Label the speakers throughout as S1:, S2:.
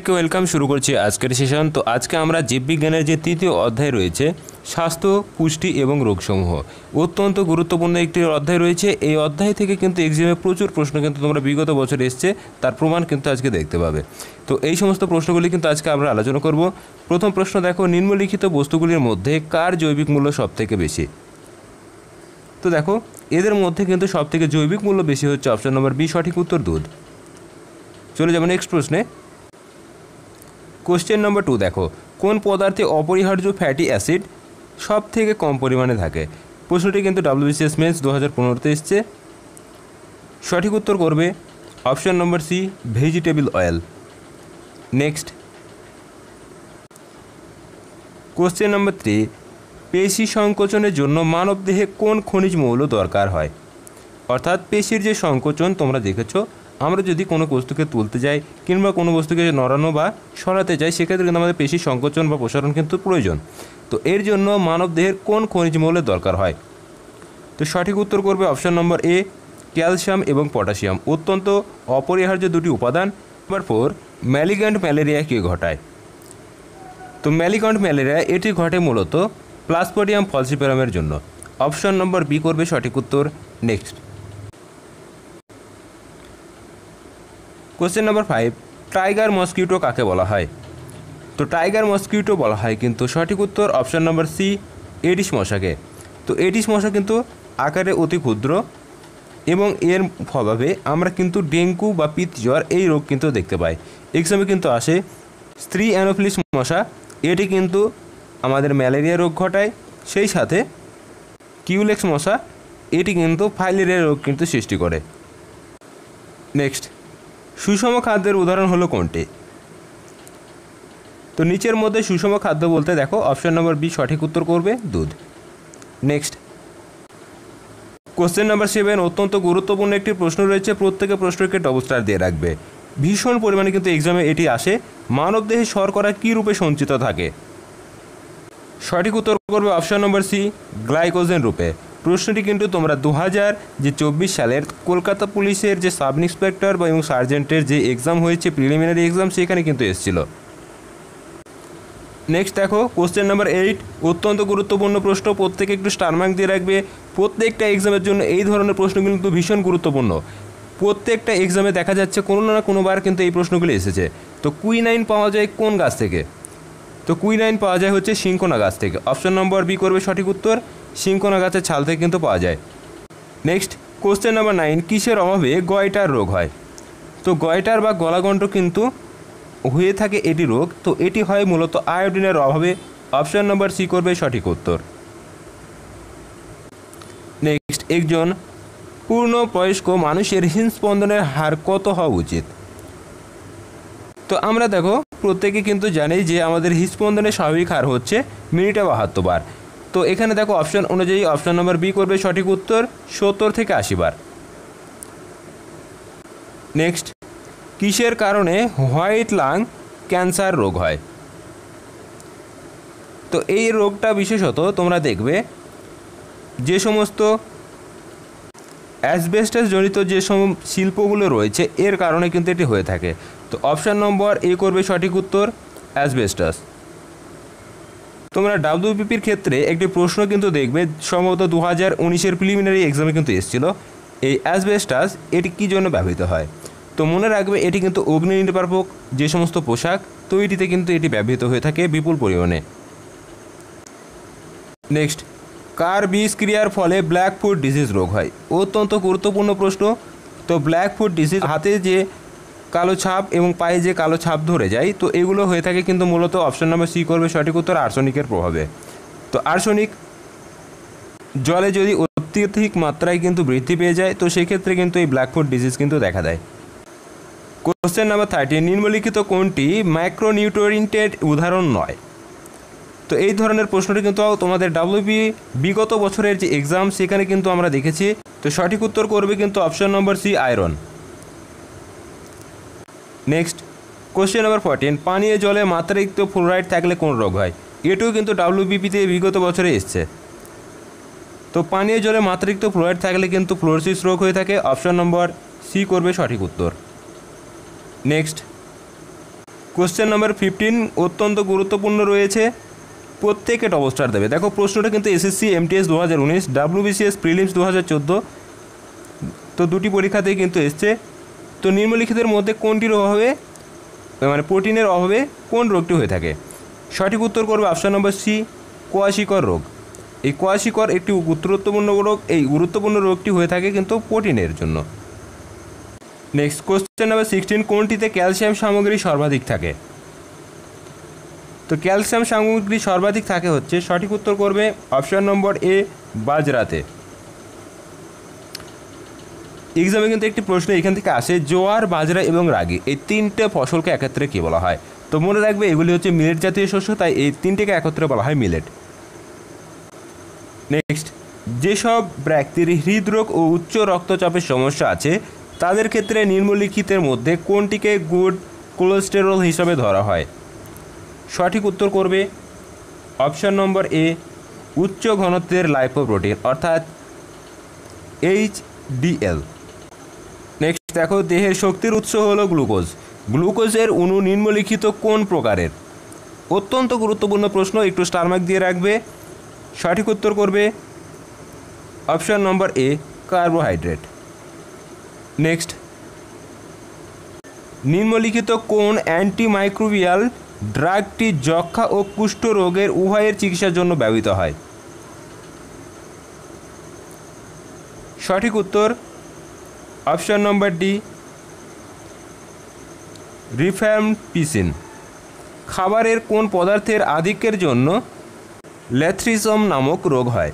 S1: সবাইকে ওয়েলকাম। শুরু করছি আজকের সেশন। তো আজকে আমরা জীববিজ্ঞানের যে তৃতীয় অধ্যায় রয়েছে স্বাস্থ্য, পুষ্টি এবং রোগসমূহ, অত্যন্ত গুরুত্বপূর্ণ একটি অধ্যায় রয়েছে। এই অধ্যায় থেকে কিন্তু এক্সামে প্রচুর প্রশ্ন কিন্তু তোমরা বিগত বছর এসছে, তার প্রমাণ কিন্তু আজকে দেখতে পাবে। তো এই সমস্ত প্রশ্নগুলি কিন্তু আজকে আমরা আলোচনা করব। প্রথম প্রশ্ন দেখো, নিম্নলিখিত বস্তুগুলির মধ্যে কার জৈবিক মূল্য সবথেকে বেশি? তো দেখো এদের মধ্যে কিন্তু সবথেকে জৈবিক মূল্য বেশি হচ্ছে অপশন নম্বর বি, সঠিক উত্তর দুধ। চলে যাবো নেক্সট প্রশ্নে। কোশ্চেন নম্বর 2 দেখো, কোন পদার্থে অপরিহার্য ফ্যাটি অ্যাসিড সব থেকে কম পরিমাণে থাকে? প্রশ্নটি কিন্তু WBCS মেন্স 2015-তে এসছে। সঠিক উত্তর করবে option number C, vegetable oil. Next question number 3, পেশি সংকোচনের জন্য মানবদেহে কোন খনিজ মৌল দরকার হয়? অর্থাৎ পেশির যে সংকোচন তোমরা দেখেছো, আমরা যদি কোনো বস্তুকে তুলতে যাই কিংবা কোনো বস্তুকে নড়ানো বা সরাতে যাই, সেক্ষেত্রে কিন্তু আমাদের পেশির সংকোচন বা প্রসারণ কিন্তু প্রয়োজন। তো এর জন্য মানবদেহের কোন খনিজ মৌলের দরকার হয়? তো সঠিক উত্তর করবে অপশন নম্বর এ, ক্যালসিয়াম এবং পটাশিয়াম, অত্যন্ত অপরিহার্য দুটি উপাদান। নাম্বার 4, ম্যালিগ্যান্ট ম্যালেরিয়া কে ঘটায়? তো ম্যালিগ্যান্ট ম্যালেরিয়া এটি ঘটে মূলত প্লাসপোডিয়াম ফলসিপেরামের জন্য। অপশন নম্বর বি করবে সঠিক উত্তর। নেক্সট কোশ্চেন নম্বর 5, টাইগার মসকিউটো কাকে বলা হয়? তো টাইগার মসকিউটো বলা হয় কিন্তু সঠিক উত্তর অপশন নম্বর সি, এডিস মশাকে। তো এডিস মশা কিন্তু আকারে অতি ক্ষুদ্র এবং এর প্রভাবে আমরা কিন্তু ডেঙ্গু বা পিত্তজ্বর এই রোগ কিন্তু দেখতে পাই। এক্সামে কিন্তু আসে স্ত্রী অ্যানোফিলিস মশা, এটি কিন্তু আমাদের ম্যালেরিয়া রোগ ঘটায়। সেই সাথে কিউলেক্স মশা, এটি কিন্তু ফাইলেরিয়া রোগ কিন্তু সৃষ্টি করে। নেক্সট, সুষম খাদ্যের উদাহরণ হলো কোনটি? তো নিচের মধ্যে সুষম খাদ্য বলতে দেখো অপশন নম্বর বি সঠিক উত্তর করবে দুধ। নেক্সট কোশ্চেন নাম্বার 7, অত্যন্ত গুরুত্বপূর্ণ একটি প্রশ্ন রয়েছে, প্রত্যেকে প্রশ্নকে ডবল স্টার দিয়ে রাখবে। ভীষণ পরিমাণে কিন্তু এক্সামে এটি আসে। মানবদেহে শর্করা কী রূপে সঞ্চিত থাকে? সঠিক উত্তর করবে অপশন নম্বর সি, গ্লাইকোজেন রূপে। প্রশ্নটি কিন্তু তোমরা 2024 সালের কলকাতা পুলিশের যে সাব ইন্সপেক্টর এবং সার্জেন্টের যে এক্সাম হয়েছে, প্রিলিমিনারি এক্সাম, সেখানে কিন্তু এসেছিল। নেক্সট দেখো কোশ্চেন নাম্বার 8, অত্যন্ত গুরুত্বপূর্ণ প্রশ্ন, প্রত্যেকে একটু স্টার মার্ক দিয়ে রাখবে। প্রত্যেকটা এক্সামের জন্য এই ধরনের প্রশ্ন কিন্তু ভীষণ গুরুত্বপূর্ণ। প্রত্যেকটা এক্সামে দেখা যাচ্ছে কোনো না কোনোবার কিন্তু এই প্রশ্নগুলি এসেছে। তো কুইনাইন পাওয়া যায় কোন গাছ থেকে? তো কুইনাইন পাওয়া যায় হচ্ছে সিংকোনা গাছ থেকে। অপশন নম্বর বি করবে সঠিক উত্তর, সিংকোনা গাছের ছাল থেকে কিন্তু পাওয়া যায়। নেক্সট কোশ্চেন নাম্বার 9, কিসের অভাবে গয়টার রোগ হয়? তো গয়টার বা গলাগণ্ড কিন্তু হয়ে থাকে এটি রোগ, তো এটি হয় মূলত আয়োডিনের অভাবে। অপশন নম্বর সি করবে সঠিক উত্তর। নেক্সট, একজন পূর্ণবয়স্ক মানুষের হৃদস্পন্দনের হার কত হওয়া উচিত? তো আমরা দেখো প্রত্যেকে কিন্তু জানি যে আমাদের হৃদস্পন্দনের স্বাভাবিক হার হচ্ছে মিনিটে 72 বার। তো এখানে দেখো অপশন অনুযায়ী অপশন নম্বর বি করবে সঠিক উত্তর, 70 থেকে 80 বার। নেক্সট, কিসের কারণে হোয়াইট লাং ক্যান্সার রোগ হয়? তো এই রোগটা বিশেষত তোমরা দেখবে যে সমস্ত অ্যাসবেস্টাস জনিত যে সব শিল্পগুলো রয়েছে এর কারণে কিন্তু এটি হয়ে থাকে। তো অপশান নম্বর এ করবে সঠিক উত্তর, অ্যাসবেস্টাস। তোমরা ডাব্লিউবিপির ক্ষেত্রে একটি প্রশ্ন কিন্তু দেখবে, সম্ভবত 2019-এর প্রিলিমিনারি এক্সামে কিন্তু এসেছিল, এই অ্যাসবেস্টাস এটি কী জন্য ব্যবহৃত হয়? তো মনে রাখবে এটি কিন্তু অগ্নি নির্বাপক যে সমস্ত পোশাক তৈরিতে কিন্তু এটি ব্যবহৃত হয়ে থাকে বিপুল পরিমাণে। নেক্সট, কার বিষক্রিয়ার ফলে ব্ল্যাক ফুট ডিজিজ রোগ হয়? অত্যন্ত গুরুত্বপূর্ণ প্রশ্ন। তো ব্ল্যাক ফুট ডিজিজ, হাতে যে কালো ছাপ এবং পায়ে যে কালো ছাপ ধরে যায়, তো এগুলো হয়ে থাকে কিন্তু মূলত অপশন নম্বর সি করবে সঠিক উত্তর, আর্সেনিকের প্রভাবে। তো আর্সেনিক জলে যদি অত্যধিক মাত্রায় কিন্তু বৃদ্ধি পেয়ে যায়, তো সেক্ষেত্রে কিন্তু এই ব্ল্যাক ফুট ডিজিজ কিন্তু দেখা দেয়। কোশ্চেন নাম্বার 13, নিম্নলিখিত কোনটি মাইক্রোনিউট্রিয়েন্টের উদাহরণ নয়? তো এই ধরনের প্রশ্নটি কিন্তু তোমাদের ডাব্লিউবি বিগত বছরের যে এক্সাম সেখানে কিন্তু আমরা দেখেছি। তো সঠিক উত্তর করবে কিন্তু option number C, iron. Next question number 14, পানীয় জলে মাত্রাতিরিক্ত ফ্লোরাইড থাকলে কোন রোগ হয়? এটিও কিন্তু ডাব্লিউবিপিতে বিগত বছরে এসছে। তো পানীয় জলে মাত্রাতিরিক্ত ফ্লোরাইড থাকলে কিন্তু ফ্লোরোসিস রোগ হয়ে থাকে। অপশন নম্বর সি করবে সঠিক উত্তর। নেক্সট কোশ্চেন নাম্বার 15 অত্যন্ত গুরুত্বপূর্ণ রয়েছে, প্রত্যেকে টপ স্টার দেবে। দেখো প্রশ্নটা কিন্তু এসএসসি এমটিএস 2019, ডাব্লিউবিসিএস প্রিলিমস 2014, তো দুটি পরীক্ষাতেই কিন্তু এসছে। তো নিম্নলিখিতের মধ্যে কোনটির অভাবে মানে প্রোটিনের অভাবে কোন রোগটি হয়ে থাকে? সঠিক উত্তর করবে অপশান নম্বর সি, কোয়াশিকর রোগ। এই কোয়াশিকর একটি গুরুত্বপূর্ণ রোগ, এই গুরুত্বপূর্ণ রোগটি হয়ে থাকে কিন্তু প্রোটিনের জন্য। নেক্সট কোশ্চেন নাম্বার 16, কোনটিতে ক্যালসিয়াম সামগ্রী সর্বাধিক থাকে? তো ক্যালসিয়াম সামগ্রী সর্বাধিক থাকে হচ্ছে, সঠিক উত্তর করবে অপশান নম্বর এ, বাজরাতে। এক্সামে কিন্তু একটি প্রশ্ন এখান থেকে আসে, জোয়ার, বাজরা এবং রাগি এই তিনটে ফসলকে একত্রে কী বলা হয়? তো মনে রাখবে এগুলি হচ্ছে মিলেট জাতীয় শস্য, তাই এই তিনটেকে একত্রে বলা হয় মিলেট। নেক্সট, যেসব ব্যক্তির হৃদরোগ ও উচ্চ রক্তচাপের সমস্যা আছে তাদের ক্ষেত্রে নিম্নলিখিতের মধ্যে কোনটিকে গুড কোলেস্টেরল হিসাবে ধরা হয়? সঠিক উত্তর করবে অপশান নম্বর এ, উচ্চ ঘনত্বের লাইপোপ্রোটিন অর্থাৎ HDL। নেক্সট দেখো, দেহের শক্তির উৎস হলো গ্লুকোজ। গ্লুকোজের অণু নিম্নলিখিত কোন প্রকারের? অত্যন্ত গুরুত্বপূর্ণ প্রশ্ন, একটু স্টার মার্ক দিয়ে রাখবে। সঠিক উত্তর করবে অপশান নম্বর এ, কার্বোহাইড্রেট। নেক্সট, নিম্নলিখিত কোন অ্যান্টিমাইক্রোবিয়াল ড্রাগটি যক্ষা ও কুষ্ঠ রোগের উভয়ের চিকিৎসার জন্য ব্যবহৃত হয়? সঠিক উত্তর অপশান নম্বর ডি, রিফ্যাম্পিসিন। খাবারের কোন পদার্থের আধিক্যের জন্য ল্যাথ্রিজম নামক রোগ হয়?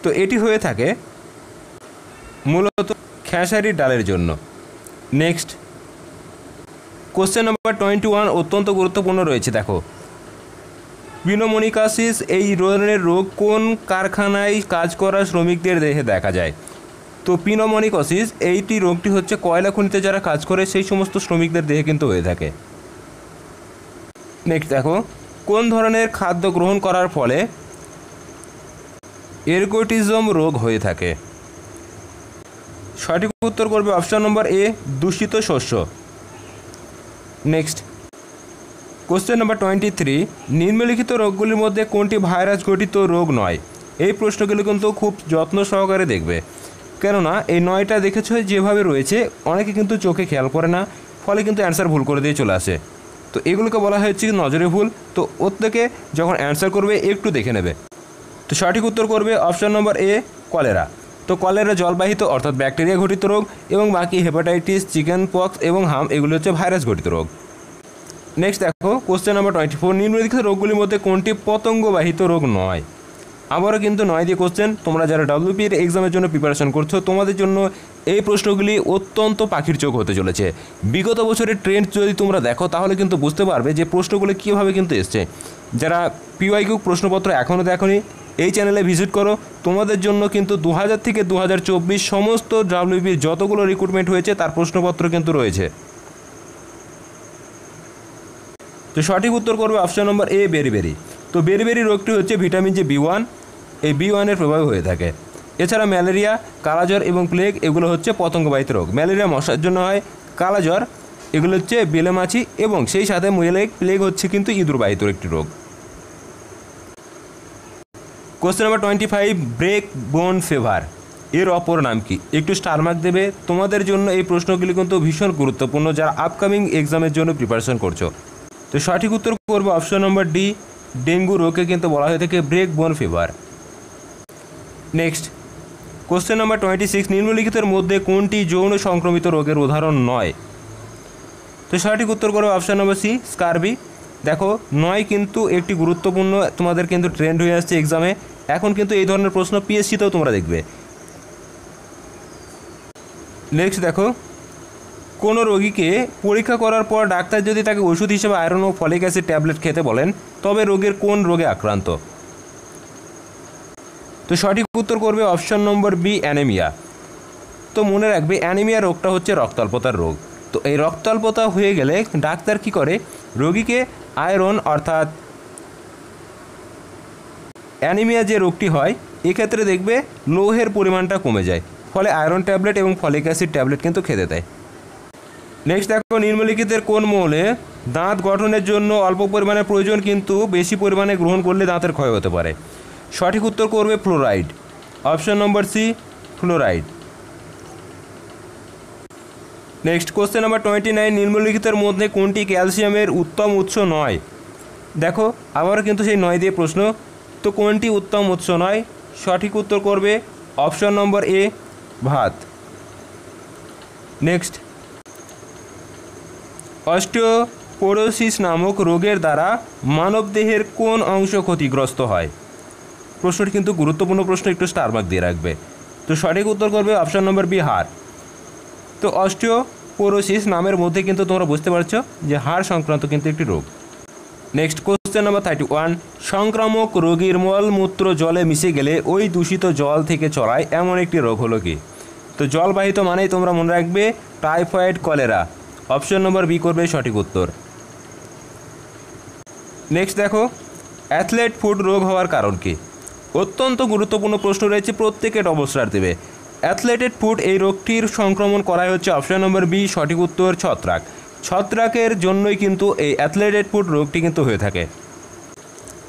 S1: তো এটি হয়ে থাকে মূলত খেসারির ডালের জন্য। নেক্সট কোশ্চেন নাম্বার 21 অত্যন্ত গুরুত্বপূর্ণ রয়েছে। দেখো, পিনোমোনিকাসিস এই ধরনের রোগ কোন কারখানায় কাজ করা শ্রমিকদের দেহে দেখা যায়? তো পিনোমোনিকসিস এইটি রোগটি হচ্ছে কয়লা খনিতে যারা কাজ করে সেই সমস্ত শ্রমিকদের দেহে কিন্তু হয়ে থাকে। নেক্সট দেখো, কোন ধরনের খাদ্য গ্রহণ করার ফলে এরগোটিজম রোগ হয়ে থাকে? সঠিক উত্তর করবে অপশান নম্বর এ, দূষিত শস্য। নেক্সট কোশ্চেন নাম্বার 23, নিম্নলিখিত রোগগুলির মধ্যে কোনটি ভাইরাস ঘটিত রোগ নয়? এই প্রশ্নগুলো কিন্তু খুব যত্ন সহকারে দেখবে, কেননা এই 9টা দেখেছো যেভাবে রয়েছে অনেকে কিন্তু চোখে খেয়াল করে না, ফলে কিন্তু অ্যান্সার ভুল করে দিয়ে চলে আসে। তো এগুলোকে বলা হচ্ছে নজরে ভুল, তো ওর থেকে যখন অ্যান্সার করবে একটু দেখে নেবে। তো সঠিক উত্তর করবে অপশান নম্বর এ, কলেরা। তো কলেরা জলবাহিত অর্থাৎ ব্যাকটেরিয়া ঘটিত রোগ, এবং বাকি হেপাটাইটিস, চিকেন পক্স এবং হাম এগুলো হচ্ছে ভাইরাস ঘটিত রোগ। নেক্সট দেখো কোশ্চেন নাম্বার 24, নিম্নলিখিত রোগগুলির মধ্যে কোনটি পতঙ্গবাহিত রোগ নয়? আবারও কিন্তু 9 দিয়ে কোশ্চেন, তোমরা যারা WP এর এক্সামের জন্য প্রিপারেশন করছো তোমাদের জন্য এই প্রশ্নগুলি অত্যন্ত পাখির চোখ হতে চলেছে। বিগত বছরের ট্রেন্ড যদি তোমরা দেখো তাহলে কিন্তু বুঝতে পারবে যে প্রশ্নগুলো কীভাবে কিন্তু এসছে। যারা PYQ প্রশ্নপত্র এখনও দেখোনি এই চ্যানেলে ভিজিট করো, তোমাদের জন্য কিন্তু 2000 থেকে 2024 সমস্ত WP যতগুলো রিক্রুটমেন্ট হয়েছে তার প্রশ্নপত্র কিন্তু রয়েছে। তো সঠিক উত্তর করবে অপশান নম্বর এ, বেরিবেরি। তো বেরিবেরি রোগটি হচ্ছে ভিটামিন যে B1, এই B1 এর প্রভাবে হয়ে থাকে। এছাড়া ম্যালেরিয়া, কালাজ্বর এবং প্লেগ এগুলো হচ্ছে পতঙ্গবাহিত রোগ। ম্যালেরিয়া মশার জন্য হয়, কালাজ্বর এগুলো হচ্ছে বেলেমাছি, এবং সেই সাথে প্লেগ হচ্ছে কিন্তু ইঁদুরবাহিত একটি রোগ। কোশ্চেন নাম্বার 25, ব্রেক বোন ফিভার এর অপর নাম কি? একটু স্টার মার্ক দেবে, তোমাদের জন্য এই প্রশ্নগুলি কিন্তু ভীষণ গুরুত্বপূর্ণ যারা আপকামিং এক্সামের জন্য প্রিপারেশন করছো। তো সঠিক উত্তর করবে অপশন নম্বর ডি, ডেঙ্গু রোগকে কিন্তু বলা হয়ে থাকে ব্রেক বোন ফিভার। নেক্সট কোশ্চেন নাম্বার 26, নিম্নলিখিতের মধ্যে কোনটি যৌন সংক্রমিত রোগের উদাহরণ নয়? তো সঠিক উত্তর করবে অপশন নম্বর সি, স্কারবি। দেখো 9 কিন্তু একটি গুরুত্বপূর্ণ তোমাদের কিন্তু ট্রেন্ড হয়ে আসছে এক্সামে, এখন কিন্তু এই ধরনের প্রশ্ন পিএসসিতেও তোমরা দেখবে। নেক্সট দেখো, কোনো রোগীকে পরীক্ষা করার পর ডাক্তার যদি তাকে ওষুধ হিসেবে আয়রন ও ফলিক অ্যাসিড ট্যাবলেট খেতে বলেন তবে রোগীর কোন রোগে আক্রান্ত? তো সঠিক উত্তর করবে অপশন নম্বর বি, অ্যানিমিয়া। তো মনে রাখবে অ্যানিমিয়া রোগটা হচ্ছে রক্তাল্পতার রোগ। তো এই রক্তাল্পতা হয়ে গেলে ডাক্তার কি করে, রোগীকে আয়রন অর্থাৎ অ্যানিমিয়া যে রোগটি হয় এক্ষেত্রে দেখবে লোহের পরিমাণটা কমে যায়, ফলে আয়রন ট্যাবলেট এবং ফলিক অ্যাসিড ট্যাবলেট কিন্তু খেতে দেয়। নেক্সট দেখো, নিম্নলিখিতের কোন মৌলে দাঁত গঠনের জন্য অল্প পরিমাণে প্রয়োজন কিন্তু বেশি পরিমাণে গ্রহণ করলে দাঁতের ক্ষয় হতে পারে? সঠিক উত্তর করবে fluoride. Option number C, fluoride. Next question number 29, নিম্নলিখিতের মধ্যে কোনটি ক্যালসিয়ামের উত্তম উৎস নয়? দেখো আবারও কিন্তু সেই 9 দিয়ে প্রশ্ন। তো কোনটি উত্তম উৎস নয়? সঠিক উত্তর করবে অপশন নম্বর এ, ভাত। নেক্সট, অস্টিওপোরোসিস নামক রোগের দ্বারা মানবদেহের কোন অংশ ক্ষতিগ্রস্ত হয়? প্রশ্নটি কিন্তু গুরুত্বপূর্ণ প্রশ্ন, একটু স্টার মার্ক দিয়ে রাখবে। তো সঠিক উত্তর করবে অপশন নম্বর বি, হাড়। তো অস্টিওপোরোসিস নামের মধ্যে কিন্তু তোমরা বুঝতে পারছো যে হাড় সংক্রান্ত কিন্তু একটি রোগ। নেক্সট কোশ্চেন নাম্বার 31, সংক্রামক রোগীর মলমূত্র জলে মিশে গেলে ওই দূষিত জল থেকে ছড়ায় এমন একটি রোগ হলো কি? তো জলবাহিত মানেই তোমরা মনে রাখবে typhoid, cholera. Option number B করবে সঠিক উত্তর। নেক্সট দেখো, অ্যাথলেট ফুট রোগ হওয়ার কারণ কি? অত্যন্ত গুরুত্বপূর্ণ প্রশ্ন রয়েছে, প্রত্যেকে ডবল স্টার দেবে। অ্যাথলেটেড ফুট এই রোগটির সংক্রমণ করাই হচ্ছে অপশন নম্বর বি, সঠিক উত্তর ছত্রাক। ছত্রাকের জন্যই কিন্তু এই অ্যাথলেটেড ফুট রোগটি কিন্তু হয়ে থাকে।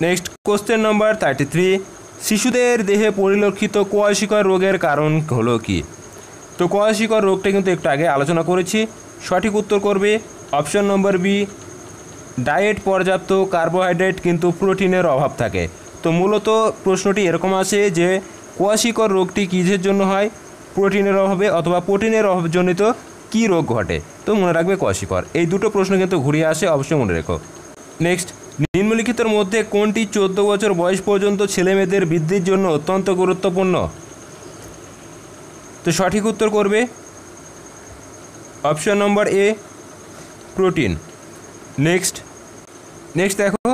S1: নেক্সট কোশ্চেন নাম্বার 33, শিশুদের দেহে পরিলক্ষিত কোয়াশিকর রোগের কারণ হলো কি? তো কোয়াশিকর রোগটা কিন্তু একটু আগে আলোচনা করেছি। সঠিক উত্তর করবে অপশন নম্বর বি, ডায়েট পর্যাপ্ত কার্বোহাইড্রেট কিন্তু প্রোটিনের অভাব থাকে। তো মূলত প্রশ্নটি এরকম আসে যে কোয়াশিকর রোগটি কিসের জন্য হয়? প্রোটিনের অভাবে অথবা প্রোটিনের অভাবজনিত কী রোগ ঘটে? তো মনে রাখবে কোয়াশিকর। এই দুটো প্রশ্ন কিন্তু ঘুরিয়ে আসে, অবশ্যই মনে রেখো। নেক্সট, নিম্নলিখিতের মধ্যে কোনটি 14 বছর বয়স পর্যন্ত ছেলেমেয়েদের বৃদ্ধির জন্য অত্যন্ত গুরুত্বপূর্ণ? তো সঠিক উত্তর করবে অপশন নম্বর এ, প্রোটিন। নেক্সট দেখো,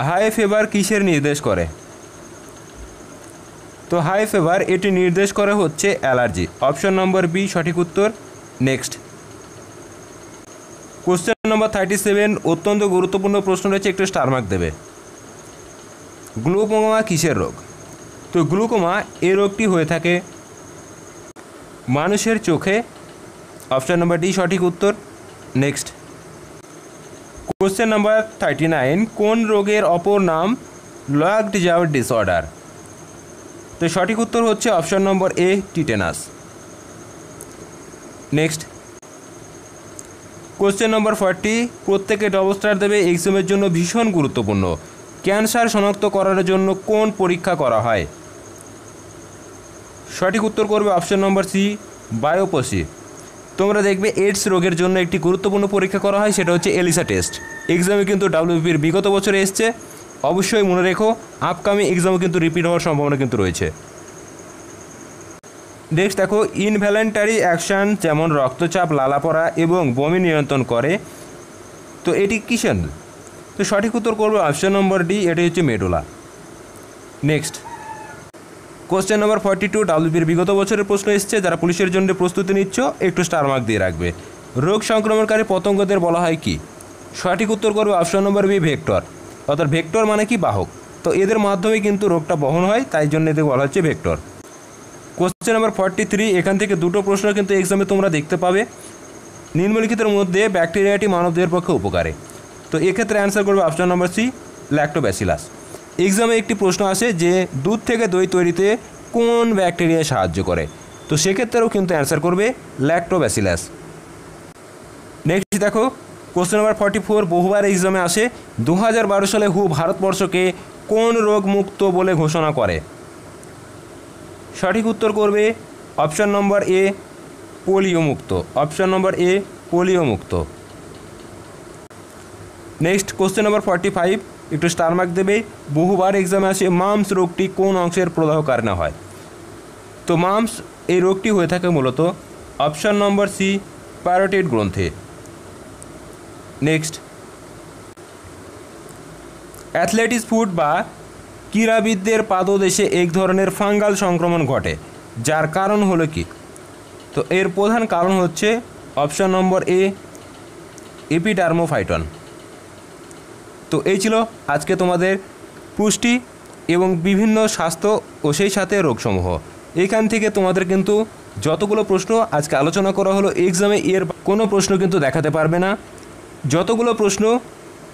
S1: হাই ফিভার কিসের নির্দেশ করে? তো হাই ফিভার এটি নির্দেশ করে হচ্ছে অ্যালার্জি। অপশন নম্বর বি সঠিক উত্তর। নেক্সট কোশ্চেন নম্বর 37, অত্যন্ত গুরুত্বপূর্ণ প্রশ্ন রয়েছে, একটু স্টার মার্ক দেবে। গ্লুকোমা কিসের রোগ? তো গ্লুকোমা এই রোগটি হয়ে থাকে মানুষের চোখে। অপশন নম্বর ডি সঠিক উত্তর। নেক্সট কোশ্চেন নাম্বার 39, কোন রোগের অপর নাম লকড জাউ ডিসঅর্ডার? তো সঠিক উত্তর হচ্ছে অপশন নম্বর এ, টিটেনাস। নেক্সট কোশ্চেন নম্বর 40, প্রত্যেকে ডবল স্টার দেবে, এক্সামের জন্য ভীষণ গুরুত্বপূর্ণ। ক্যান্সার শনাক্ত করার জন্য কোন পরীক্ষা করা হয়? সঠিক উত্তর করবে অপশন নম্বর সি, বায়োপসি। তোমরা দেখবে এইডস রোগের জন্য একটি গুরুত্বপূর্ণ পরীক্ষা করা হয়, সেটা হচ্ছে এলিসা টেস্ট। এক্সামে কিন্তু ডাব্লিউবিপির বিগত বছরে এসছে, অবশ্যই মনে রেখো। আপকামিং এক্সামও কিন্তু রিপিট হওয়ার সম্ভাবনা কিন্তু রয়েছে। নেক্সট দেখো, ইনভ্যালেন্টারি অ্যাকশান যেমন রক্তচাপ, লালা পড়া এবং বমি নিয়ন্ত্রণ করে। তো এটি কিসের? তো সঠিক উত্তর করবে অপশন নম্বর ডি, এটি হচ্ছে মেডুলা। নেক্সট কোশ্চেন নম্বর 42, ডাব্লিউবির বিগত বছরের প্রশ্ন এসছে, যারা পুলিশের জন্য প্রস্তুতি নিচ্ছ একটু স্টার মার্ক দিয়ে রাখবে। রোগ সংক্রমণকারী পতঙ্গদের বলা হয় কি? সঠিক উত্তর করবে অপশন নম্বর বি, ভেক্টর। অর্থাৎ ভেক্টর মানে কি? বাহক। তো এদের মাধ্যমে কিন্তু রোগটা বহন হয়, তাই জন্য এদের বলা হচ্ছে ভেক্টর। কোশ্চেন নাম্বার 43, এখান থেকে দুটো প্রশ্ন কিন্তু এক্সামে তোমরা দেখতে পাবে। নিম্নলিখিতের মধ্যে ব্যাকটেরিয়াটি মানবদেহের পক্ষে উপকারী। তো এক্ষেত্রে অ্যান্সার করবে অপশন নম্বর সি, ল্যাক্টোব্যাসিলাস। এক্সামে একটি প্রশ্ন আসে যে দুধ থেকে দই তৈরিতে কোন ব্যাকটেরিয়া সাহায্য করে? তো সেক্ষেত্রেও কিন্তু অ্যান্সার করবে ল্যাক্টোব্যাসিলাস। নেক্সট দেখো, কোশ্চেন নাম্বার 44, বহুবার এক্সামে আসে। 2012 সালে হু ভারতবর্ষকে কোন রোগ মুক্ত বলে ঘোষণা করে? সঠিক উত্তর করবে অপশন নম্বর এ, পোলিও মুক্ত। অপশন নম্বর এ, পোলিও মুক্ত। নেক্সট কোশ্চেন নম্বর 45, একটু স্টার মার্ক দেবে। বহুবার এক্সামে আসে, মাম্পস রোগটি কোন অংশের প্রদাহ কারণে হয়? তো মাম্পস এই রোগটি হয়ে থাকে মূলত অপশন নম্বর সি, প্যারোটিড গ্রন্থে। নেক্সট অ্যাথলেটিক্স ফুট বা ক্রীড়াবিদদের পাদদেশে এক ধরনের ফাঙ্গাল সংক্রমণ ঘটে, যার কারণ হলো কি? তো এর প্রধান কারণ হচ্ছে অপশন নম্বর এ, এপিডার্মোফাইটন। তো এই ছিল আজকে তোমাদের পুষ্টি এবং বিভিন্ন স্বাস্থ্য ও সেই সাথে রোগসমূহ। এইখান থেকে তোমাদের কিন্তু যতগুলো প্রশ্ন আজকে আলোচনা করা হলো এক্সামে এর কোনো প্রশ্ন কিন্তু দেখাতে পারবে না। যতগুলো প্রশ্ন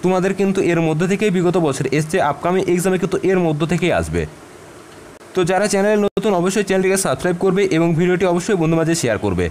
S1: তোমাদের কিন্তু এর মধ্যে থেকেই বিগত বছর এসছে, আপকামিং এক্সামে কিন্তু এর মধ্য থেকেই আসবে। তো যারা চ্যানেলে নতুন অবশ্যই চ্যানেলটিকে সাবস্ক্রাইব করবে এবং ভিডিওটি অবশ্যই বন্ধুর মাঝে শেয়ার করবে।